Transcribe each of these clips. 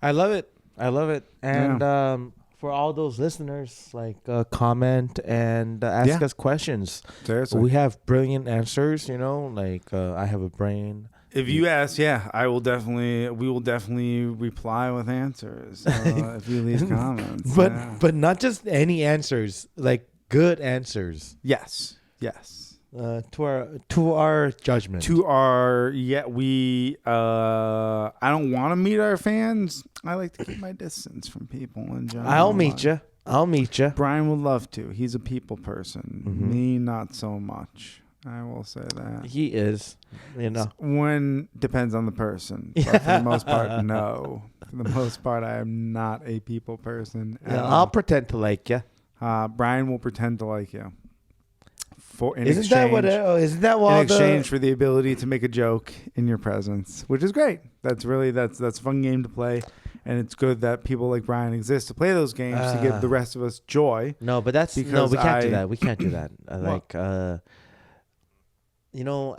I love it. I love it. And Yeah. for all those listeners, like comment and ask Yeah. us questions. Seriously. We have brilliant answers. Like I have a brain. If you ask, we will definitely reply with answers. If you leave comments. but Yeah. but not just any answers, like good answers. Yes. To our judgment. I don't want to meet our fans. I like to keep my distance from people in general. I'll meet you. Brian would love to. He's a people person. Mm-hmm. Me, not so much. I will say that. He is, When depends on the person. But for the most part, no. For the most part, I am not a people person. I'll pretend to like you. Brian will pretend to like you. Isn't that what in exchange for the ability to make a joke in your presence, which is great. That's a fun game to play, and it's good that people like Brian exist to play those games to give the rest of us joy. No, but we can't do that. We can't do that.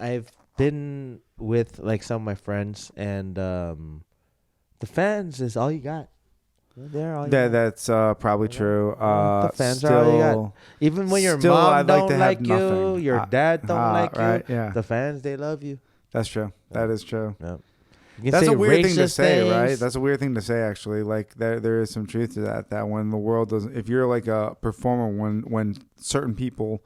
I've been with like some of my friends, and the fans is all you got. They're all you got. That's probably true. The fans are all you got. Even when your mom don't like you, your dad don't like right, you, yeah. the fans, they love you. That's true. That is true. Yeah. That's a weird thing to say, things. right? That's a weird thing to say, actually. Like there is some truth to that. That when the world doesn't, if you're like a performer, when certain people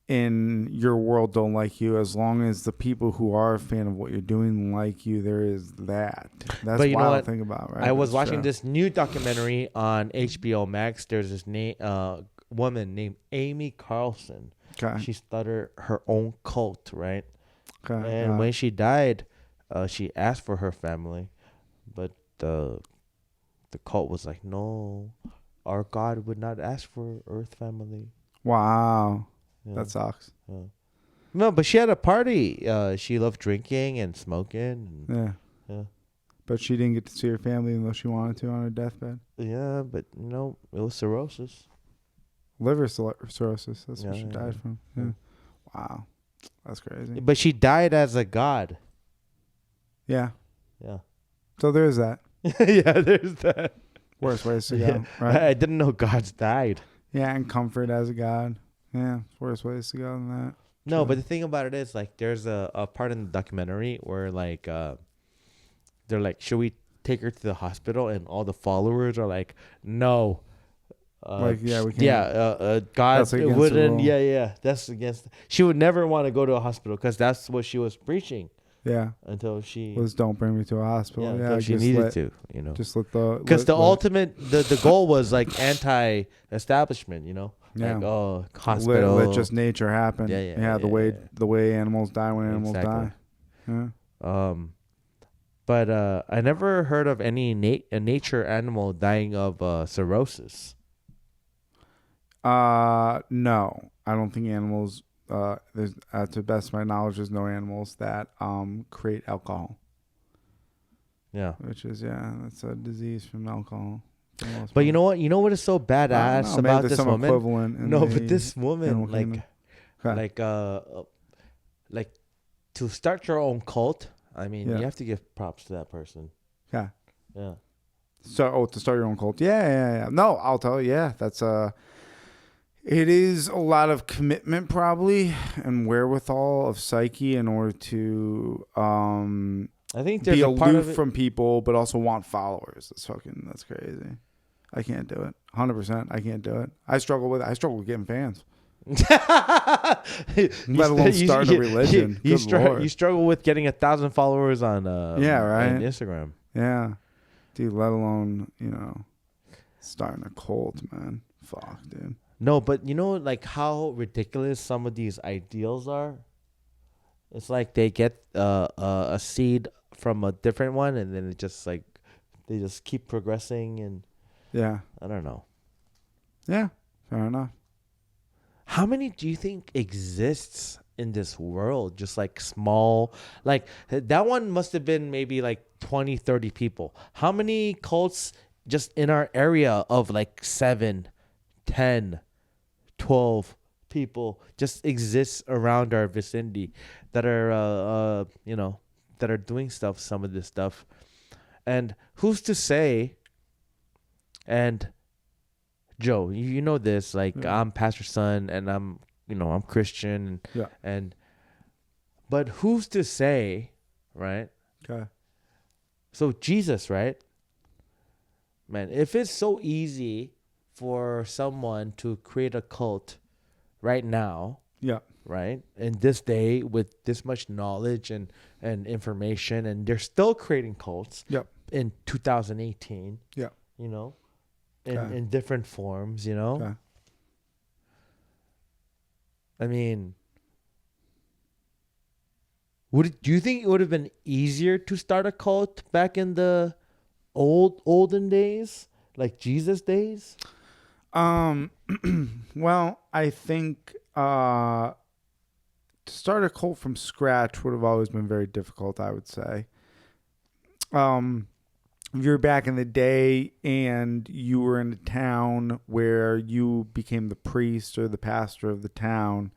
in your world don't like you, as long as the people who are a fan of what you're doing like you, there is that. That's wild to think about, right? I was watching this new documentary on HBO Max. There's this woman named Amy Carlson. Okay. She started her own cult, right? Okay. And when she died, she asked for her family, but the cult was like, no, our God would not ask for Earth family. Wow. Yeah. That sucks. Yeah. No, but she had a party. She loved drinking and smoking. Yeah. But she didn't get to see her family even though she wanted to on her deathbed. Yeah, but it was cirrhosis. Liver cirrhosis. That's what she died from. Yeah. Wow. That's crazy. But she died as a god. Yeah. Yeah. So there's that. Yeah, there's that. Worst ways to go, right? I didn't know gods died. Yeah, and comfort as a god. Yeah, worse ways to go than that. No, True. but the thing about it is, like, there's a part in the documentary where, like, they're like, should we take her to the hospital? And all the followers are like, no. We can't. Yeah, God wouldn't. Yeah. That's against. She would never want to go to a hospital because that's what she was preaching. Yeah. Until she was, don't bring me to a hospital. Yeah, until she needed to. Just let the. Because the ultimate, the goal was like anti-establishment. Yeah. Like hospital. Let just nature happen. Yeah. The way animals die when animals die. Yeah. But I never heard of any a nature animal dying of cirrhosis. No, I don't think animals. There's to the best of my knowledge, there's no animals that create alcohol. Yeah, which is that's a disease from alcohol. But you know what? You know what is so badass about this woman? No, but this woman, like to start your own cult. I mean, you have to give props to that person. Yeah. Yeah. So, to start your own cult. Yeah. No, I'll tell you. Yeah, that's it is a lot of commitment probably and wherewithal of psyche in order to I think there's be aloof from people, but also want followers. That's crazy. I can't do it. 100%. I can't do it. I struggle with getting fans. Let alone start a religion. You struggle with getting 1,000 followers on on Instagram. Yeah, dude. Let alone starting a cult, man. Fuck, dude. No, but like how ridiculous some of these ideals are. It's like they get a seed from a different one, and then it just like they just keep progressing, and I don't know. Yeah, fair enough. How many do you think exists in this world? Just like small, like that one must have been maybe like 20, 30 people. How many cults just in our area of like 7, 10, 12 people just exists around our vicinity that are, that are doing stuff, some of this stuff. And who's to say? And Joe, you know this. Like Yeah. I'm pastor's son, and I'm Christian, Yeah. and but who's to say, right? Okay. So Jesus, right? Man, if it's so easy for someone to create a cult right now, Yeah. right, in this day with this much knowledge and information, and they're still creating cults Yep. in 2018, Yeah. you know, in Okay. in different forms, you know. Okay. I mean, do you think it would have been easier to start a cult back in the olden days, like Jesus days? Um. Well, I think to start a cult from scratch would have always been very difficult. I would say. If you're back in the day and you were in a town where you became the priest or the pastor of the town,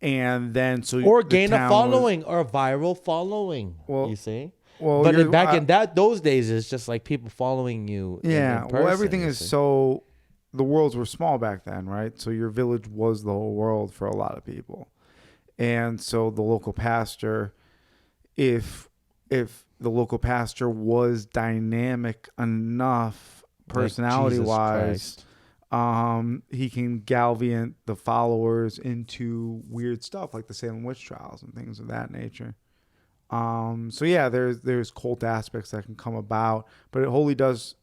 and then Or the gain a town following or a viral following. Well- You see, well, but you're, back in those days, it's just like people following you. yeah. in Well, person, everything you is see. so. The worlds were small back then, right? So your village was the whole world for a lot of people, and so the local pastor, if the local pastor was dynamic enough, Like personality Jesus wise, Christ. he can galvanize the followers into weird stuff like the Salem witch trials and things of that nature. So yeah, there's cult aspects that can come about, but it wholly does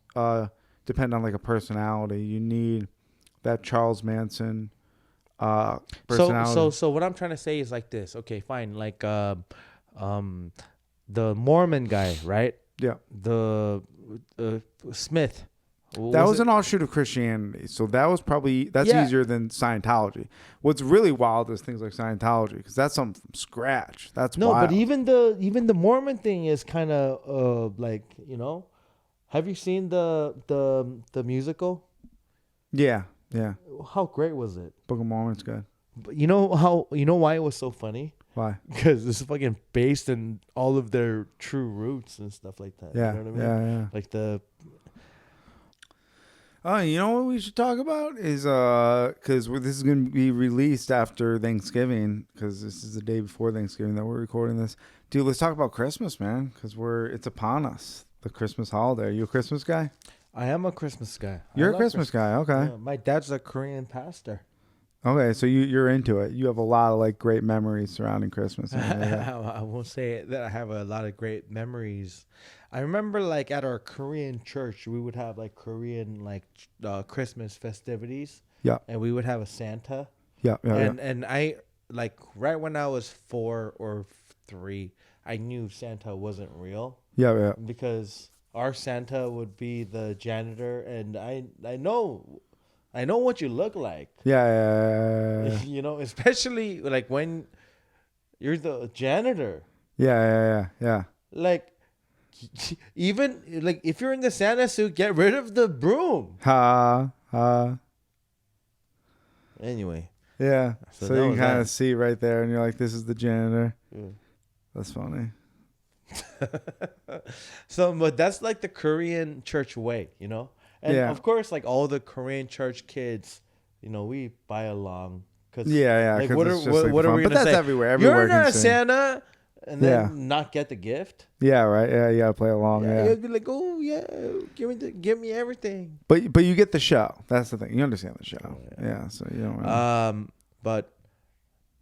depend on like a personality. You need that Charles Manson personality. So what I'm trying to say is like this. Okay, fine. Like the Mormon guy, right? Yeah, The Smith. What that was it? an offshoot of Christianity, so that's Yeah. easier than Scientology. What's really wild is things like Scientology, because that's something from scratch. That's No, wild. but even the Mormon thing is kind of like, you know. Have you seen the musical? Yeah. How great was it? Book of Mormon's good. But you know why it was so funny? Why? Because it's fucking based in all of their true roots and stuff like that. Yeah, You know what I mean? yeah. Like the Oh, you know what we should talk about is because this is going to be released after Thanksgiving, because this is the day before Thanksgiving that we're recording this. Dude, let's talk about Christmas, man, because it's upon us, the Christmas holiday. Are you a Christmas guy? I am a Christmas guy. I You're a love Christmas guy, okay. Yeah, my dad's a Korean pastor. Okay, so you're into it. You have a lot of like great memories surrounding Christmas. I won't say that I have a lot of great memories. I remember like at our Korean church, we would have like Korean like Christmas festivities. Yeah. And we would have a Santa. Yeah. And I like right when I was 4 or 3, I knew Santa wasn't real Yeah. because our Santa would be the janitor, and I know what you look like. Yeah. You know, especially like when you're the janitor. Yeah. Like even like if you're in the Santa suit, get rid of the broom. Ha. Anyway. Yeah. So So that you was can kind that. of see right there, and you're like, this is the janitor. Yeah. That's funny. So, but that's like the Korean church way, you know? And Yeah. of course, like all the Korean church kids, you know, we buy along. Cause Yeah. like, 'Cause what it's are, just, what, like, what are fun. we But going to that's say? everywhere. Everywhere You're not can a sing. Santa, and then Yeah. not get the gift. Yeah, right. Yeah, you gotta play along. Yeah. You'd be like, oh yeah, give me everything. But you get the show. That's the thing. You understand the show. Yeah. So you don't. Really... But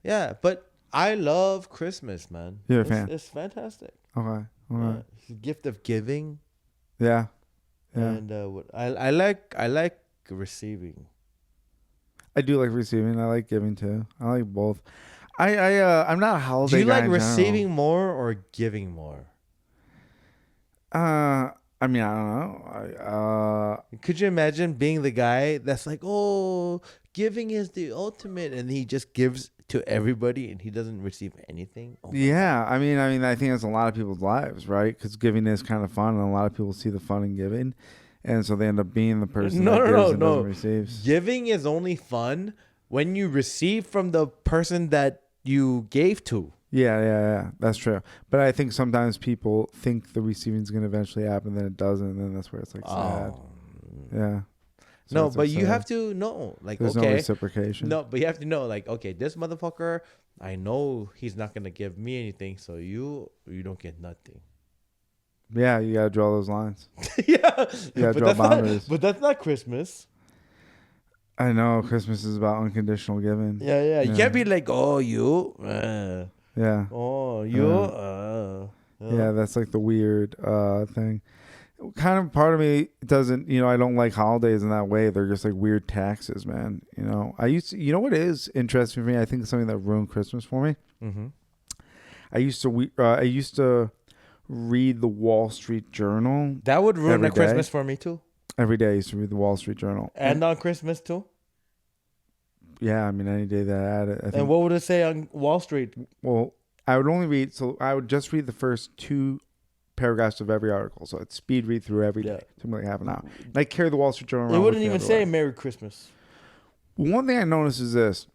yeah, but I love Christmas, man. You're a fan. It's fantastic. Okay. All right. It's the gift of giving. Yeah. And I like receiving. I do like receiving. I like giving too. I like both. I'm not a holiday. Do you guy like in receiving more or giving more? I mean, I don't know. Could you imagine being the guy that's like, oh, giving is the ultimate, and he just gives to everybody and he doesn't receive anything? Oh, Yeah. I mean, I think that's a lot of people's lives, right? Because giving is kind of fun, and a lot of people see the fun in giving, and so they end up being the person that gives and doesn't receive. Giving is only fun when you receive from the person that you gave to. Yeah. That's true. But I think sometimes people think the receiving is going to eventually happen, then it doesn't, and then that's where it's like sad. Oh. Yeah. So No, it's like but you have sad. to know, like, There's no okay, reciprocation. no, but you have to know, like, okay, this motherfucker, I know he's not gonna give me anything, so you don't get nothing. Yeah, you gotta draw those lines. Yeah, You gotta but draw that's not, boundaries. but that's not Christmas. I know Christmas is about unconditional giving. Yeah, yeah, you Yeah. can't be like, oh, you, Yeah. oh, you, Yeah, that's like the weird thing. Kind of part of me doesn't, I don't like holidays in that way. They're just like weird taxes, man. I used to, what is interesting for me? I think it's something that ruined Christmas for me. Mm-hmm. I used to read the Wall Street Journal That would ruin every the Christmas day. for me too, Every day I used to read the Wall Street Journal. and on Christmas too. Yeah, I mean, any day that I had it. I And think, what would it say on Wall Street? well, I would just read the first two paragraphs of every article. So I'd speed read through every day. It took me like half an hour. And I carry the Wall Street Journal around. It with wouldn't me even everywhere. say Merry Christmas. One thing I noticed is this.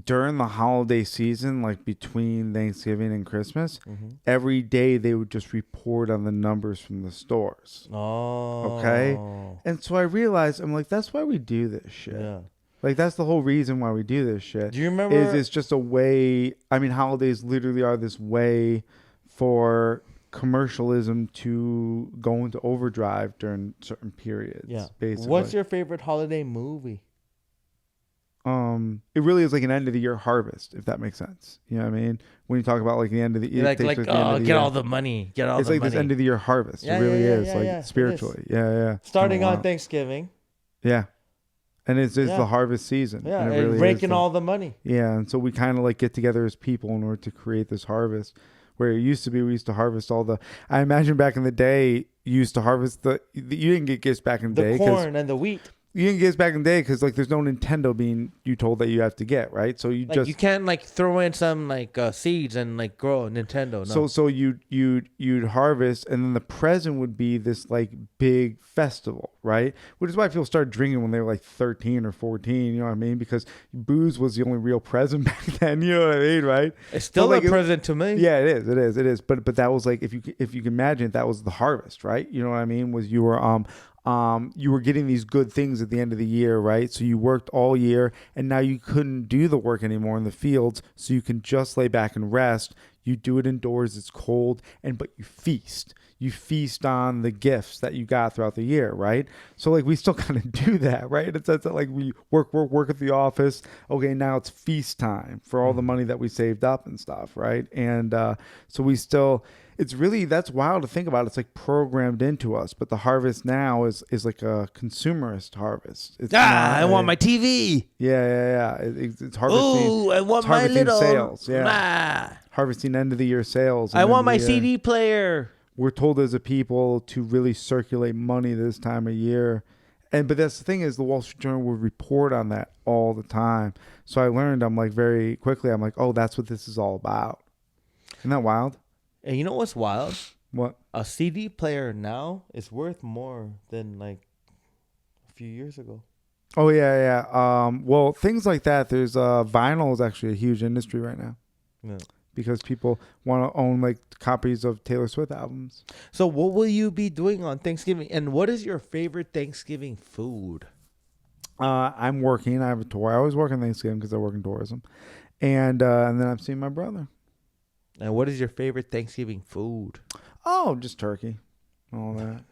During the holiday season, like between Thanksgiving and Christmas, every day they would just report on the numbers from the stores. Oh, Okay? And so I realized, I'm like, that's why we do this shit. Yeah. Like, that's the whole reason why we do this shit. Do you remember? Is it's just a way, I mean, holidays literally are this way for commercialism to go into overdrive during certain periods. Yeah. Basically. What's your favorite holiday movie? It really is like an end of the year harvest, if that makes sense. You know what I mean? When you talk about like the end of the year, Like, get all the money. Get all it's the like money. this end of the year harvest. Yeah, It really yeah, is yeah, like yeah. It is. spiritually. Yeah. Starting Kinda on wild. Thanksgiving. Yeah. And it's Yeah. the harvest season. Yeah, and it and really raking is all the money. Yeah, and so we kind of like get together as people in order to create this harvest. Where it used to be, we used to harvest all the. I imagine back in the day, you used to harvest you didn't get gifts back in the, day. The corn and the wheat. You didn't get gifts back in the day because like there's no Nintendo being you told that you have to get, right? So you Like, just you can't like throw in some like seeds and like grow a Nintendo. No. so you'd harvest, and then the present would be this like big festival, right? Which is why people started drinking when they were like 13 or 14. You know what I mean? Because booze was the only real present back then. You know what I mean, right? It's still like a present to me. Yeah, it is. But that was like if you can imagine it, that was the harvest, right? You know what I mean? Was you were getting these good things at the end of the year, right? So you worked all year, and now you couldn't do the work anymore in the fields, so you can just lay back and rest. You do it indoors; it's cold, but you feast. You feast on the gifts that you got throughout the year, right? So like we still kind of do that, right? It's that like we work at the office. Okay, now it's feast time for all the money that we saved up and stuff, right? And so we still. It's really, that's wild to think about. It's like programmed into us, but the harvest now is like a consumerist harvest. It's I want my TV. Yeah. It's harvesting. Ooh, I want it's my harvesting little sales. Yeah, harvesting end of the year sales. I want my year. CD player. We're told as a people to really circulate money this time of year, but that's the thing is the Wall Street Journal would report on that all the time. So I learned, I'm like very quickly, I'm like, oh, that's what this is all about. Isn't that wild? And you know what's wild? What? A CD player now is worth more than like a few years ago. Oh yeah. Well, things like that. There's vinyl is actually a huge industry right now. Yeah. Because people want to own like copies of Taylor Swift albums. So what will you be doing on Thanksgiving? And what is your favorite Thanksgiving food? I'm working. I have a tour. I always work on Thanksgiving because I work in tourism, and then I'm seeing my brother. And what is your favorite Thanksgiving food? Oh, just turkey, all that.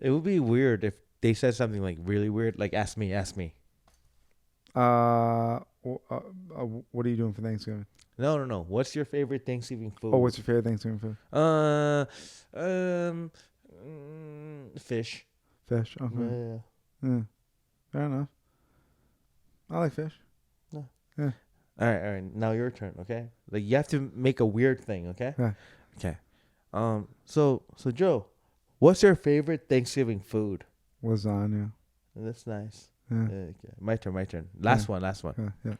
It would be weird if they said something like really weird, like ask me. What are you doing for Thanksgiving? No. What's your favorite Thanksgiving food? Oh, what's your favorite Thanksgiving food? Fish. Fish. Okay. Yeah. Fair enough. I like fish. No. Yeah. All right. Now your turn. Okay. Like you have to make a weird thing. Okay. Yeah. Okay. So Joe, what's your favorite Thanksgiving food? Lasagna. That's nice. Yeah. Okay. My turn. Last one. Yeah.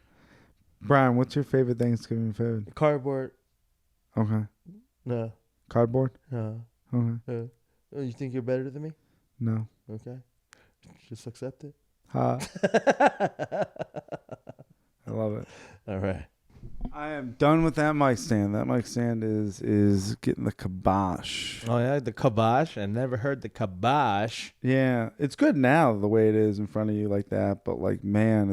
Brian, what's your favorite Thanksgiving food? Cardboard. Okay. No. Cardboard? No. Okay. Oh, you think you're better than me? No. Okay. Just accept it. Ha. I love it. All right. I am done with that mic stand. That mic stand is getting the kibosh. Oh yeah, the kibosh. I never heard the kibosh. Yeah, it's good now the way it is in front of you like that. But like, man,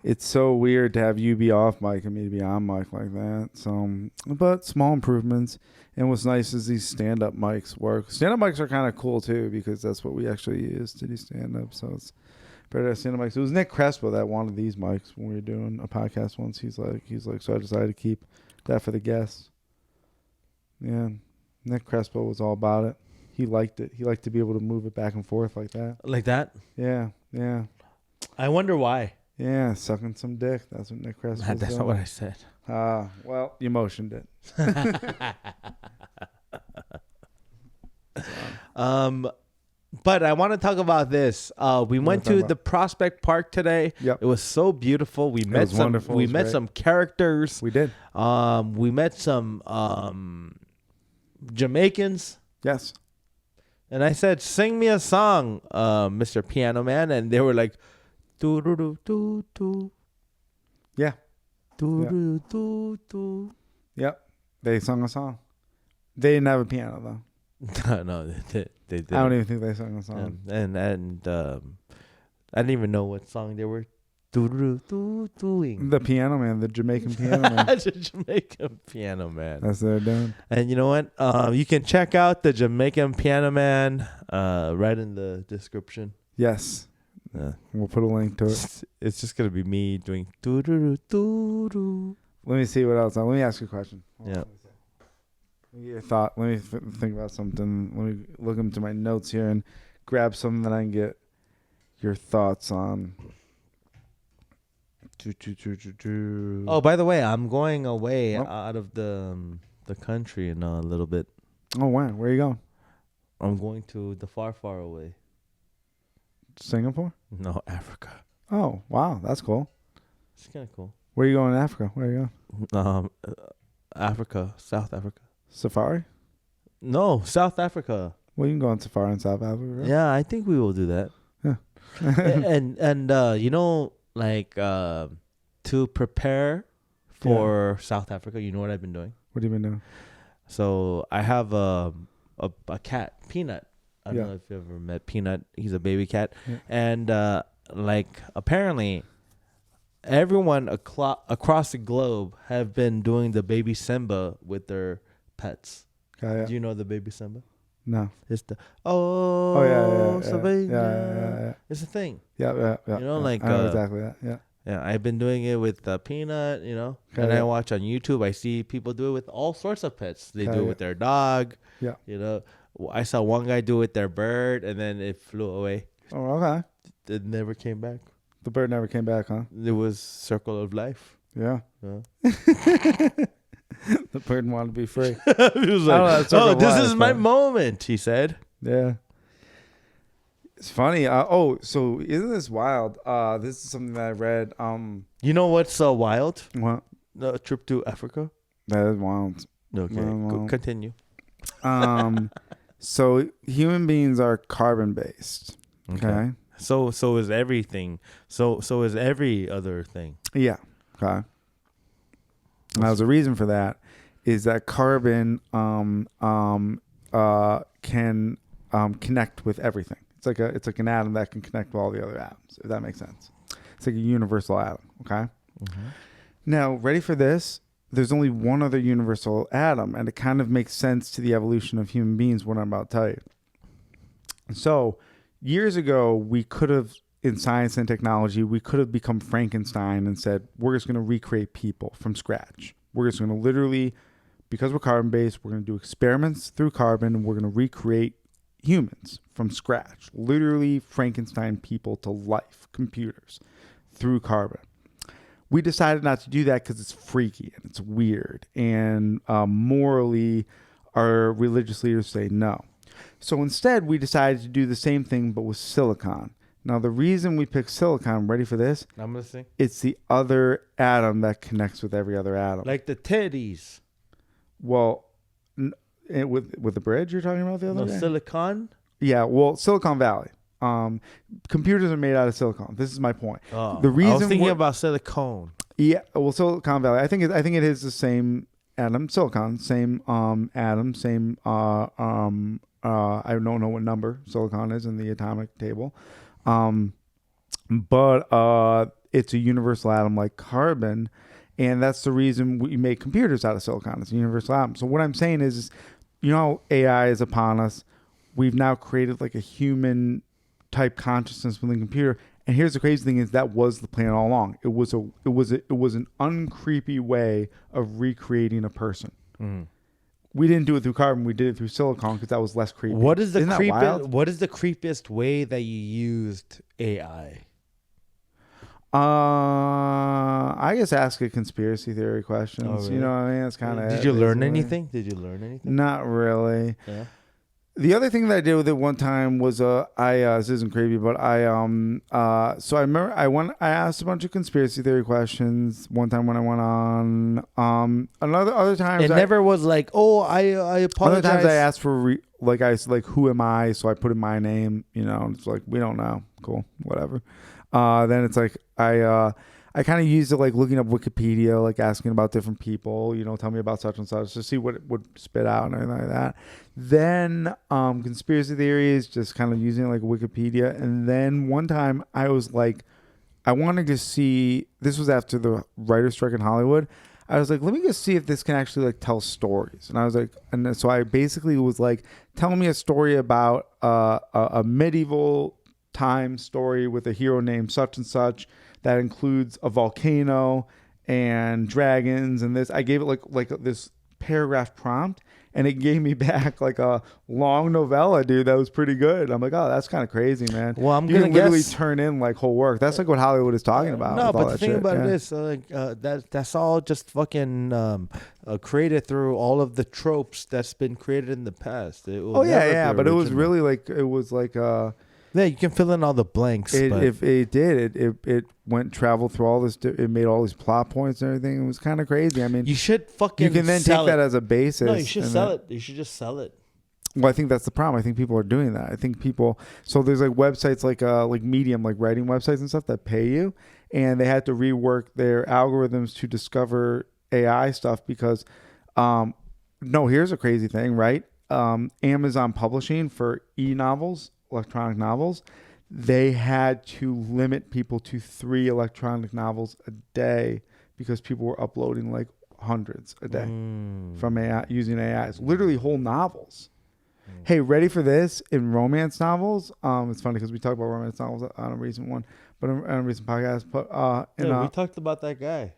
it's so weird to have you be off mic and me to be on mic like that. So, but small improvements. And what's nice is these stand-up mics work. Stand-up mics are kind of cool too because that's what we actually use to do stand-up. So it's better to have stand-up mics. It was Nick Crespo that wanted these mics when we were doing a podcast once. He's like, so I decided to keep that for the guests. Yeah, Nick Crespo was all about it. He liked it. He liked to be able to move it back and forth like that. Like that? Yeah. I wonder why. Yeah, sucking some dick. That's what Nick Crespo was That's doing. not what I said. Well, you motioned it. But I want to talk about this. We went to the Prospect Park today. Yep. It was so beautiful. We met some wonderful. we met some characters. We did. We met some Jamaicans. Yes. And I said, "Sing me a song, Mr. Piano Man," and they were like, "Do do do do do." Yeah. Do do do do. Yep. They sung a song. They didn't have a piano though. No, they did. I don't even think they sung a song. And I didn't even know what song they were doing. The piano man, the Jamaican piano man. The Jamaican Piano Man. That's what they're doing. And you know what? You can check out the Jamaican Piano Man right in the description. Yes. We'll put a link to it. It's just gonna be me doing do do do do. Let me see what else. Let me ask you a question. Yeah. Let me get your thought. Let me think about something. Let me look into my notes here and grab something that I can get your thoughts on. Oh, by the way, I'm going away out of the country in a little bit. Oh, when? Where are you going? I'm going to the far, far away. Singapore? No, Africa. Oh, wow. That's cool. It's kind of cool. Where are you going in Africa? Where are you going? Africa, South Africa. Safari? No, South Africa. Well, you can go on safari in South Africa. Right? Yeah, I think we will do that. Yeah. and you know, like to prepare for South Africa, you know what I've been doing? What have you been doing? So I have a cat, Peanut. I don't Yeah. know if you ever met Peanut. He's a baby cat. Yeah. And like apparently everyone across the globe have been doing the baby Simba with their pets. Yeah. Do you know the baby Simba? No. It's the Yeah. Simba. Yeah. It's a thing. Yeah. You know, like I know exactly that. Yeah. Yeah, I've been doing it with Peanut, you know, Okay, and yeah. I watch on YouTube. I see people do it with all sorts of pets. They Okay, do it yeah. with their dog. Yeah. You know, I saw one guy do it with their bird, and then it flew away. Oh, okay. It never came back. The bird never came back, huh? It was circle of life. Yeah. Yeah. The bird wanted to be free. He was like, circle "Oh, of this life, is my but- moment," he said. Yeah. It's funny. So isn't this wild? This is something that I read. You know what's wild? What? The trip to Africa. That is wild. Okay, Well. continue. So human beings are carbon based. Okay. So is everything. So is every other thing. Yeah. Okay. Now, there's a reason for that is that carbon can connect with everything. It's like an atom that can connect with all the other atoms, if that makes sense. It's like a universal atom. Okay. Mm-hmm. Now, ready for this? There's only one other universal atom, and it kind of makes sense to the evolution of human beings, what I'm about to tell you. So, years ago, we could have, in science and technology, we could have become Frankenstein and said, we're just going to recreate people from scratch. We're just going to literally, because we're carbon-based, we're going to do experiments through carbon, and we're going to recreate humans from scratch. Literally Frankenstein people to life, computers, through carbon. We decided not to do that because it's freaky and it's weird. And morally, our religious leaders say no. So instead, we decided to do the same thing, but with silicon. Now, the reason we picked silicon, ready for this? I'm listening. It's the other atom that connects with every other atom. Like the teddies. Well, with the bridge you're talking about the other day? Silicon. Yeah, well, Silicon Valley. computers are made out of silicon. This is my point. Oh, The I was reason thinking about silicone. yeah, well, Silicon Valley. I think it is the same atom, silicon, same atom, same I don't know what number silicon is in the atomic table, um, but it's a universal atom like carbon, and that's the reason we make computers out of silicon. It's a universal atom. So what I'm saying is you know, AI is upon us. We've now created like a human type consciousness within the computer. And here's the crazy thing: is that was the plan all along. It was an uncreepy way of recreating a person. Mm. We didn't do it through carbon. We did it through silicon because that was less creepy. What is the Isn't that wild? What is the creepiest way that you used AI? I guess ask a conspiracy theory questions. Oh, really? You know what I mean? That's kind of. Did you learn anything? Did you learn anything? Not really. Yeah. The other thing that I did with it one time was this isn't creepy, but so I remember I asked a bunch of conspiracy theory questions one time when I went on other times It never was like, oh, I apologize. other times I asked for I said like, who am I? So I put in my name, you know, and it's like, we don't know. Cool, whatever. Then it's like I kind of used it like looking up Wikipedia, like asking about different people, you know, tell me about such and such to see what it would spit out and everything like that. Then conspiracy theories, just kind of using like Wikipedia. And then one time I was like, I wanted to see, this was after the writer's strike in Hollywood. I was like, let me just see if this can actually like tell stories. And I was like, and so I basically was like, tell me a story about a medieval time story with a hero named such and such that includes a volcano and dragons and this. I gave it like this paragraph prompt, and it gave me back like a long novella, dude. That was pretty good. I'm like, oh, that's kind of crazy, man. Well, you can literally turn in like whole work. That's like what Hollywood is talking about. No, but the thing about it is, that's all just fucking created through all of the tropes that's been created in the past. But it was really like yeah, you can fill in all the blanks. It traveled through all this. It made all these plot points and everything. It was kind of crazy. I mean, you should fucking. You can then take that as a basis. No, you should sell it. You should just sell it. Well, I think that's the problem. I think people are doing that. I think people. So there's like websites like Medium, like writing websites and stuff that pay you, and they had to rework their algorithms to discover AI stuff because, no, here's a crazy thing, right? Amazon Publishing for e-novels. Electronic novels, they had to limit people to 3 electronic novels a day because people were uploading like hundreds a day from AI, using AIs, literally whole novels. Hey, ready for this? In romance novels, it's funny because we talked about romance novels on a recent one, but on a recent podcast. But we talked about that guy.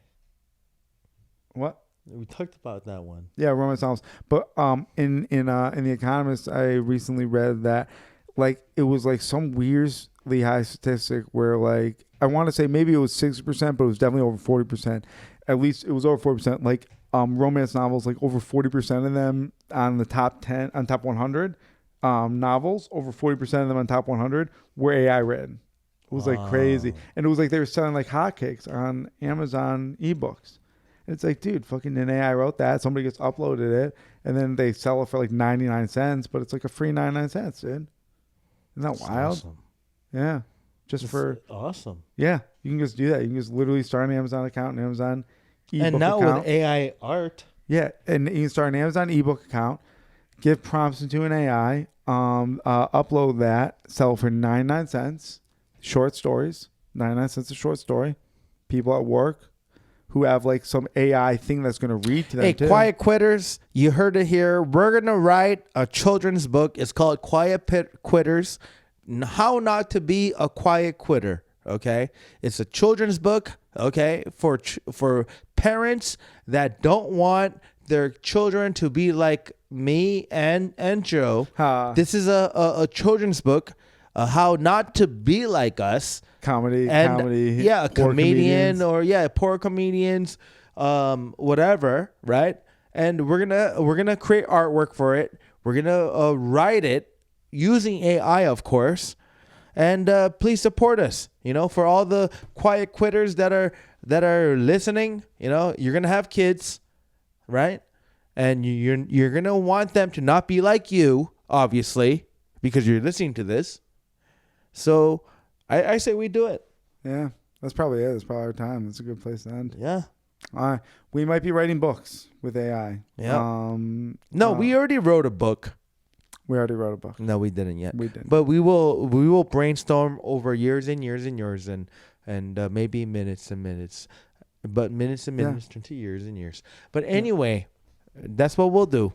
What? We talked about that one. Yeah, romance novels. But in The Economist, I recently read that. Like, it was like some weirdly high statistic where, like, I want to say maybe it was 60%, but it was definitely over 40%. At least it was over 40%. Like, romance novels, like over 40% of them on the top 10, on top 100 novels, over 40% of them on top 100 were AI written. It was like crazy. And it was like they were selling like hotcakes on Amazon ebooks. And it's like, dude, fucking an AI wrote that. Somebody gets uploaded it, and then they sell it for like 99 cents, but it's like a free 99 cents, dude. Isn't that wild? Awesome. Yeah. That's awesome. Yeah. You can just do that. You can just literally start an Amazon account, an Amazon ebook account. And now account. with AI art. Yeah. And you can start an Amazon ebook account, give prompts into an AI, upload that, sell for 99 cents, short stories, 99 cents a short story. People at work who have like some AI thing that's going to read to them. Hey, Quiet Quitters, you heard it here. We're going to write a children's book. It's called Quiet Quitters, How Not to Be a Quiet Quitter. Okay. It's a children's book. Okay. For parents that don't want their children to be like me and Joe. This is a children's book. How not to be like us. Comedy. Yeah, a comedian poor comedians, whatever, right? And we're gonna create artwork for it. We're gonna write it using AI, of course. And please support us. You know, for all the quiet quitters that are listening, you know, you're gonna have kids, right? And you're gonna want them to not be like you, obviously, because you're listening to this. So I say we do it. Yeah, that's probably it. That's probably our time. That's a good place to end. Yeah. We might be writing books with AI. Yeah. No, we already wrote a book. We already wrote a book. No, we didn't yet. We didn't. But we will brainstorm over years and years and years and maybe minutes and minutes. But minutes and minutes turn to years and years. But anyway, that's what we'll do.